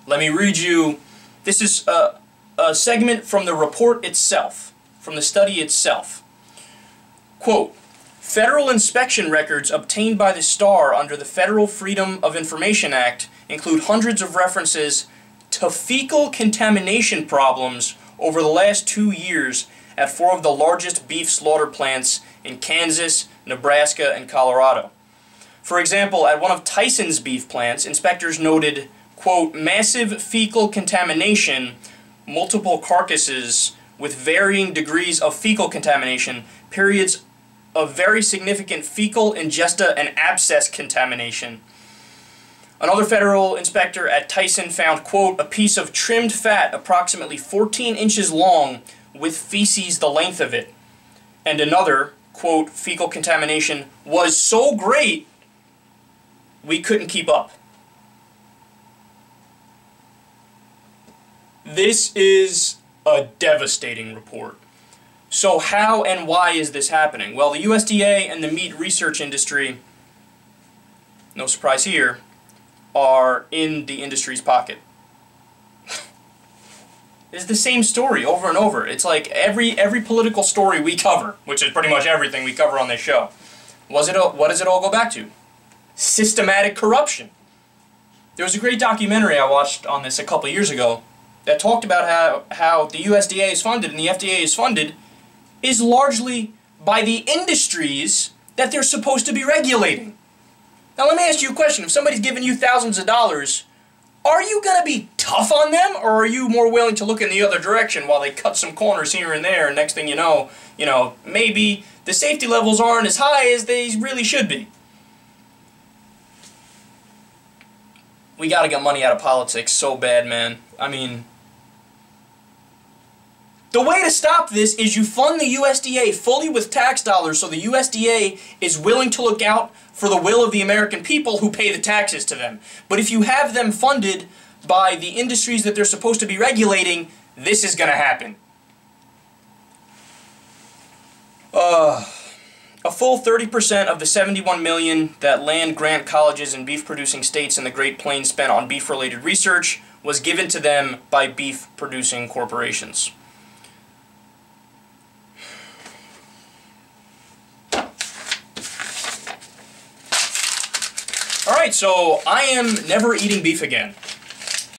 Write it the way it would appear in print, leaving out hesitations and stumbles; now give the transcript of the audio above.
Let me read you, this is a segment from the report itself, from the study itself. Quote, federal inspection records obtained by the STAR under the Federal Freedom of Information Act include hundreds of references to fecal contamination problems over the last 2 years at 4 of the largest beef slaughter plants in Kansas, Nebraska, and Colorado. For example, at one of Tyson's beef plants, inspectors noted, quote, massive fecal contamination, multiple carcasses with varying degrees of fecal contamination, periods of very significant fecal ingesta and abscess contamination. Another federal inspector at Tyson found, quote, a piece of trimmed fat approximately 14 inches long with feces the length of it. And another, quote, fecal contamination was so great we couldn't keep up. This is a devastating report. So how and why is this happening? Well, the USDA and the meat research industry, no surprise here, are in the industry's pocket. It's the same story over and over. It's like every political story we cover, which is pretty much everything we cover on this show. What does it all go back to? Systematic corruption. There was a great documentary I watched on this a couple years ago that talked about how the USDA is funded and the FDA is funded is largely by the industries that they're supposed to be regulating. Now let me ask you a question. If somebody's giving you thousands of dollars, are you going to be tough on them, or are you more willing to look in the other direction while they cut some corners here and there, and next thing you know, maybe the safety levels aren't as high as they really should be? We got to get money out of politics so bad, man. I mean, the way to stop this is you fund the USDA fully with tax dollars so the USDA is willing to look out for the will of the American people who pay the taxes to them. But if you have them funded by the industries that they're supposed to be regulating, this is going to happen. A full 30% of the $71 million that land-grant colleges and beef-producing states in the Great Plains spent on beef-related research was given to them by beef-producing corporations. Alright, so I am never eating beef again.